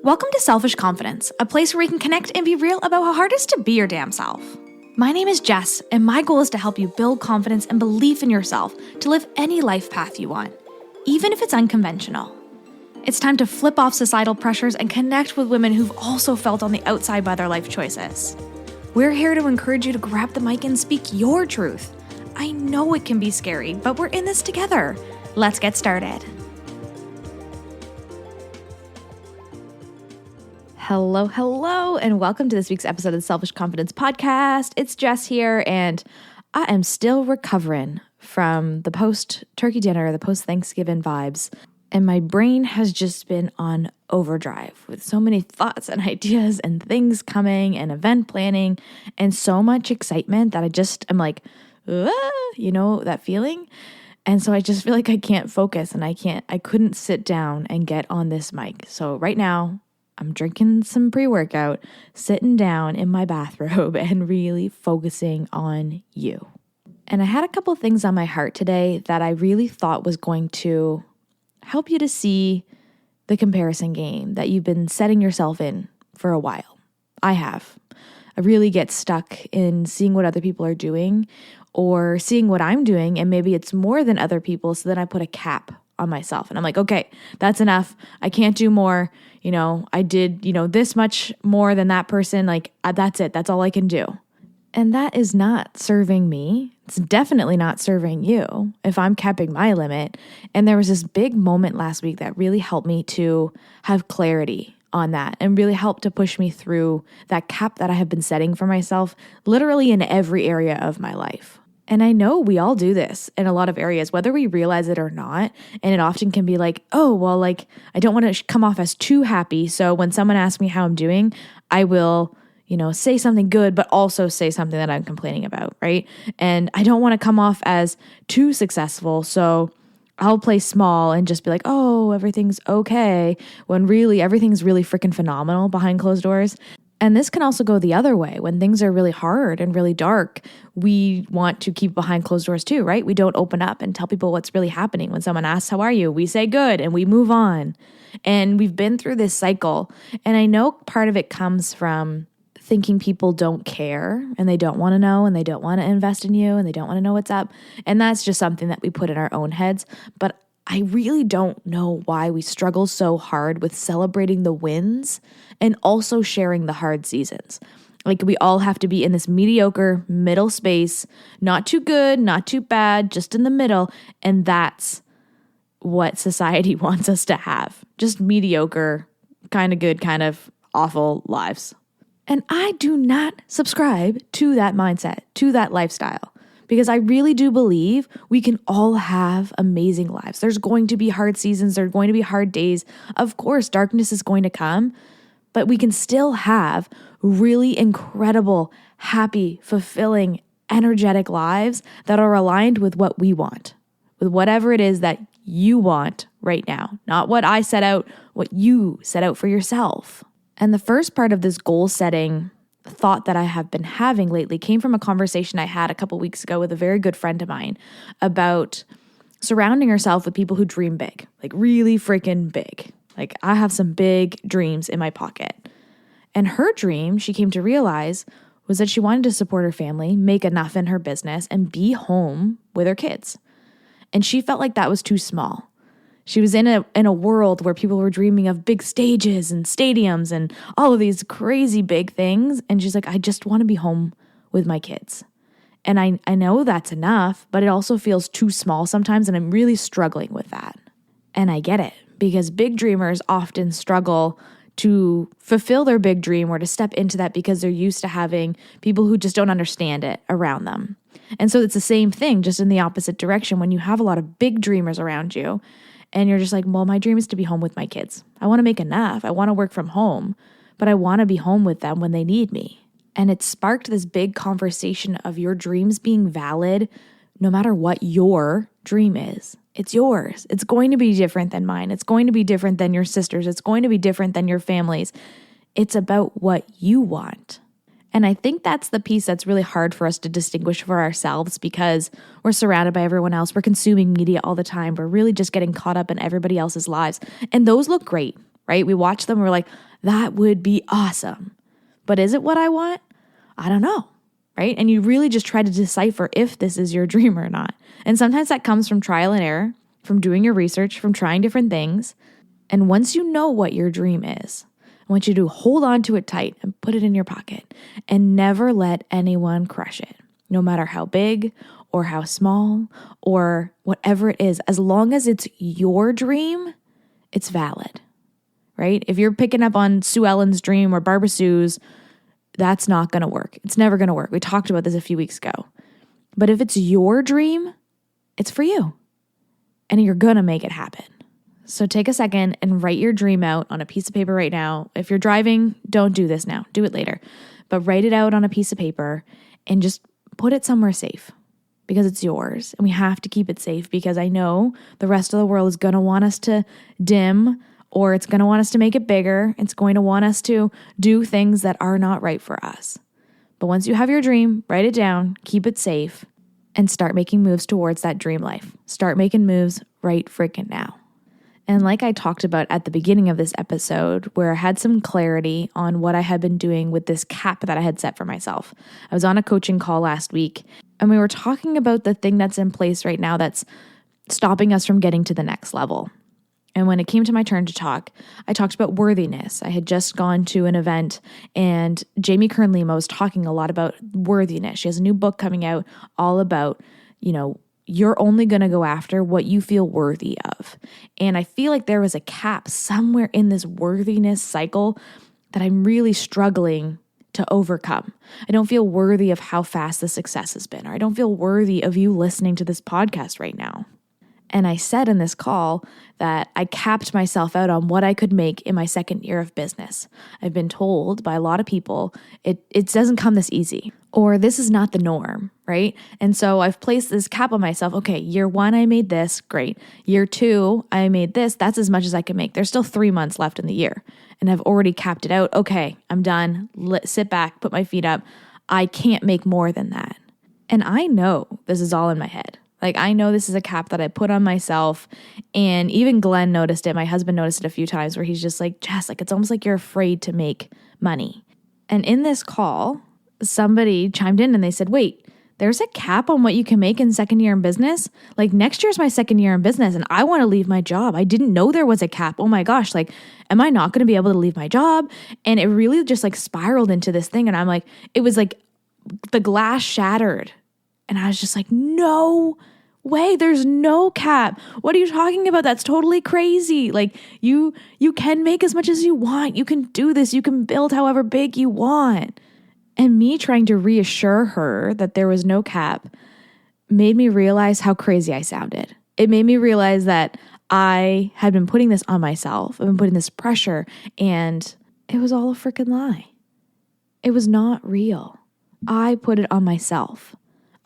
Welcome to Selfish Confidence, a place where we can connect and be real about how hard it is to be your damn self. My name is Jess, and my goal is to help you build confidence and belief in yourself to live any life path you want, even if it's unconventional. It's time to flip off societal pressures and connect with women who've also felt on the outside by their life choices. We're here to encourage you to grab the mic and speak your truth. I know it can be scary, but we're in this together. Let's get started. Hello, and welcome to this week's episode of the Selfish Confidence Podcast. It's Jess here, and I am still recovering from the post-turkey dinner, the post-Thanksgiving vibes, and my brain has just been on overdrive with so many thoughts and ideas and things coming and event planning and so much excitement that I'm like, you know, that feeling? And so I just feel like I can't focus and I couldn't sit down and get on this mic. So right now, I'm drinking some pre-workout, sitting down in my bathrobe and really focusing on you. And I had a couple things on my heart today that I really thought was going to help you to see the comparison game that you've been setting yourself in for a while. I really get stuck in seeing what other people are doing or seeing what I'm doing, and maybe it's more than other people, so then I put a cap on myself. And I'm like, okay, that's enough. I can't do more. I did, this much more than that person. Like, that's it. That's all I can do. And that is not serving me. It's definitely not serving you if I'm capping my limit. And there was this big moment last week that really helped me to have clarity on that and really helped to push me through that cap that I have been setting for myself, literally in every area of my life. And I know we all do this in a lot of areas, whether we realize it or not. And it often can be like, I don't want to come off as too happy. So when someone asks me how I'm doing, I will, say something good, but also say something that I'm complaining about, right? And I don't want to come off as too successful. So I'll play small and just be like, oh, everything's okay, when really everything's really freaking phenomenal behind closed doors. And this can also go the other way. When things are really hard and really dark, we want to keep behind closed doors too, right? We don't open up and tell people what's really happening. When someone asks, how are you? We say good and we move on. And we've been through this cycle. And I know part of it comes from thinking people don't care and they don't want to know and they don't want to invest in you and they don't want to know what's up. And that's just something that we put in our own heads. But I really don't know why we struggle so hard with celebrating the wins and also sharing the hard seasons. Like, we all have to be in this mediocre middle space, not too good, not too bad, just in the middle. And that's what society wants us to have. Just mediocre, kind of good, kind of awful lives. And I do not subscribe to that mindset, to that lifestyle. Because I really do believe we can all have amazing lives. There's going to be hard seasons. There's going to be hard days. Of course, darkness is going to come, but we can still have really incredible, happy, fulfilling, energetic lives that are aligned with what we want, with whatever it is that you want right now. Not what I set out, what you set out for yourself. And the first part of this goal setting thought that I have been having lately came from a conversation I had a couple weeks ago with a very good friend of mine about surrounding herself with people who dream big, like really freaking big. Like, I have some big dreams in my pocket. And her dream, she came to realize, was that she wanted to support her family, make enough in her business, and be home with her kids. And she felt like that was too small. She was in a world where people were dreaming of big stages and stadiums and all of these crazy big things. And she's like, I just want to be home with my kids. And I know that's enough, but it also feels too small sometimes. And I'm really struggling with that. And I get it, because big dreamers often struggle to fulfill their big dream or to step into that because they're used to having people who just don't understand it around them. And so it's the same thing, just in the opposite direction. When you have a lot of big dreamers around you, and you're just like, well, my dream is to be home with my kids. I want to make enough. I want to work from home, but I want to be home with them when they need me. And it sparked this big conversation of your dreams being valid no matter what your dream is. It's yours. It's going to be different than mine. It's going to be different than your sister's. It's going to be different than your family's. It's about what you want. And I think that's the piece that's really hard for us to distinguish for ourselves, because we're surrounded by everyone else. We're consuming media all the time. We're really just getting caught up in everybody else's lives. And those look great, right? We watch them. We're like, That would be awesome. But is it what I want? I don't know, right? And you really just try to decipher if this is your dream or not. And sometimes that comes from trial and error, from doing your research, from trying different things. And once you know what your dream is, I want you to hold on to it tight and put it in your pocket and never let anyone crush it, no matter how big or how small or whatever it is. As long as it's your dream, it's valid, right? If you're picking up on Sue Ellen's dream or Barbara Sue's, that's not going to work. It's never going to work. We talked about this a few weeks ago. But if it's your dream, it's for you. And you're going to make it happen. So take a second and write your dream out on a piece of paper right now. If you're driving, don't do this now. Do it later. But write it out on a piece of paper and just put it somewhere safe because it's yours. And we have to keep it safe because I know the rest of the world is going to want us to dim, or it's going to want us to make it bigger. It's going to want us to do things that are not right for us. But once you have your dream, write it down, keep it safe, and start making moves towards that dream life. Start making moves right freaking now. And like I talked about at the beginning of this episode, where I had some clarity on what I had been doing with this cap that I had set for myself. I was on a coaching call last week, and we were talking about the thing that's in place right now that's stopping us from getting to the next level. And when it came to my turn to talk, I talked about worthiness. I had just gone to an event and Jamie Kern-Lima was talking a lot about worthiness. She has a new book coming out all about, you're only going to go after what you feel worthy of. And I feel like there was a cap somewhere in this worthiness cycle that I'm really struggling to overcome. I don't feel worthy of how fast the success has been, or I don't feel worthy of you listening to this podcast right now. And I said in this call that I capped myself out on what I could make in my second year of business. I've been told by a lot of people, it doesn't come this easy, or this is not the norm, right? And so I've placed this cap on myself. Okay, year 1, I made this, great. Year 2, I made this, that's as much as I can make. There's still 3 months left in the year. And I've already capped it out. Okay, I'm done. Sit back, put my feet up. I can't make more than that. And I know this is all in my head. Like, I know this is a cap that I put on myself, and even Glenn noticed it. My husband noticed it a few times where he's just like, Jess, like, it's almost like you're afraid to make money. And in this call, somebody chimed in and they said, wait, there's a cap on what you can make in second year in business? Like, next year's my second year in business and I want to leave my job. I didn't know there was a cap. Oh my gosh, like, am I not going to be able to leave my job? And it really just like spiraled into this thing. And I'm like, it was like the glass shattered. And I was just like, no way, there's no cap. What are you talking about? That's totally crazy. Like, you can make as much as you want. You can do this. You can build however big you want. And me trying to reassure her that there was no cap made me realize how crazy I sounded. It made me realize that I had been putting this on myself. I've been putting this pressure, and it was all a freaking lie. It was not real. I put it on myself.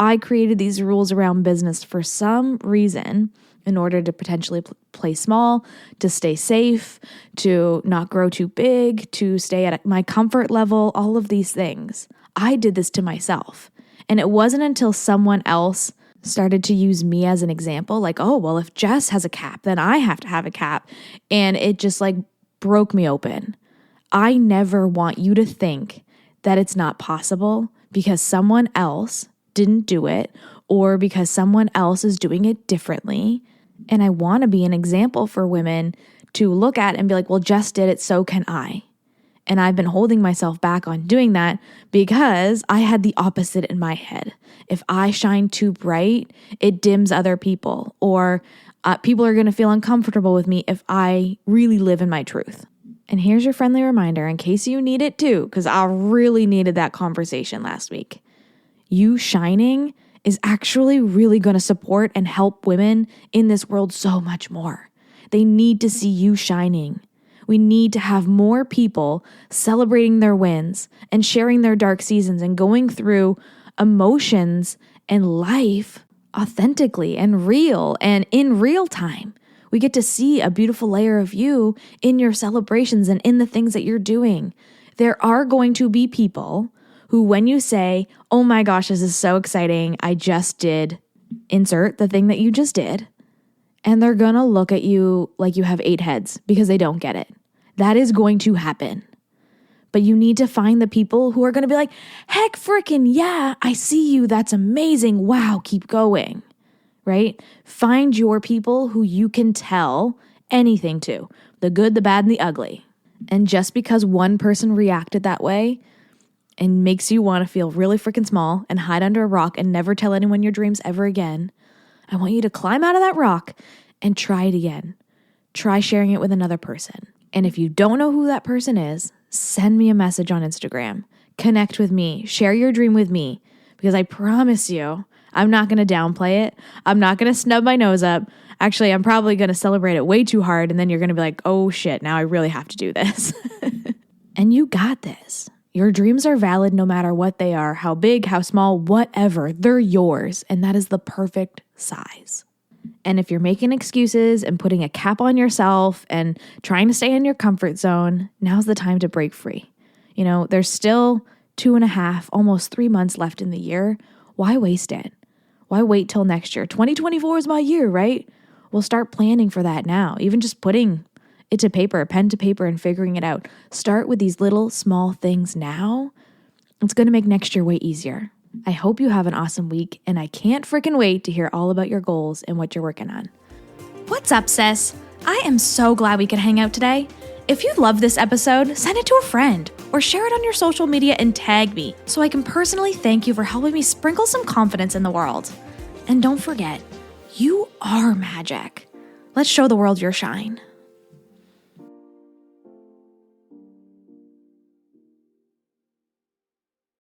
I created these rules around business for some reason in order to potentially play small, to stay safe, to not grow too big, to stay at my comfort level, all of these things. I did this to myself. And it wasn't until someone else started to use me as an example, like, oh, well, if Jess has a cap, then I have to have a cap. And it just like broke me open. I never want you to think that it's not possible because someone else didn't do it, or because someone else is doing it differently. And I want to be an example for women to look at and be like, well, Jess did it, so can I. And I've been holding myself back on doing that because I had the opposite in my head. If I shine too bright, it dims other people, or people are going to feel uncomfortable with me if I really live in my truth. And here's your friendly reminder in case you need it too, because I really needed that conversation last week. You shining is actually really going to support and help women in this world so much more. They need to see you shining. We need to have more people celebrating their wins and sharing their dark seasons and going through emotions and life authentically and real and in real time. We get to see a beautiful layer of you in your celebrations and in the things that you're doing. There are going to be people who, when you say, oh my gosh, this is so exciting, I just did, insert the thing that you just did, and they're gonna look at you like you have 8 heads because they don't get it. That is going to happen. But you need to find the people who are going to be like, heck frickin' yeah, I see you. That's amazing. Wow, keep going, right? Find your people who you can tell anything to, the good, the bad, and the ugly. And just because one person reacted that way and makes you want to feel really freaking small and hide under a rock and never tell anyone your dreams ever again, I want you to climb out of that rock and try it again. Try sharing it with another person. And if you don't know who that person is, send me a message on Instagram. Connect with me. Share your dream with me. Because I promise you, I'm not going to downplay it. I'm not going to snub my nose up. Actually, I'm probably going to celebrate it way too hard. And then you're going to be like, oh shit, now I really have to do this. And you got this. Your dreams are valid no matter what they are, how big, how small, whatever. They're yours. And that is the perfect size. And if you're making excuses and putting a cap on yourself and trying to stay in your comfort zone, now's the time to break free. You know, there's still 2.5, almost 3 months left in the year. Why waste it? Why wait till next year? 2024 is my year, right? We'll start planning for that now. Even just putting it to paper, pen to paper, and figuring it out. Start with these little small things now. It's going to make next year way easier. I hope you have an awesome week, and I can't freaking wait to hear all about your goals and what you're working on. What's up, sis? I am so glad we could hang out today. If you love this episode, send it to a friend or share it on your social media and tag me so I can personally thank you for helping me sprinkle some confidence in the world. And don't forget, you are magic. Let's show the world your shine.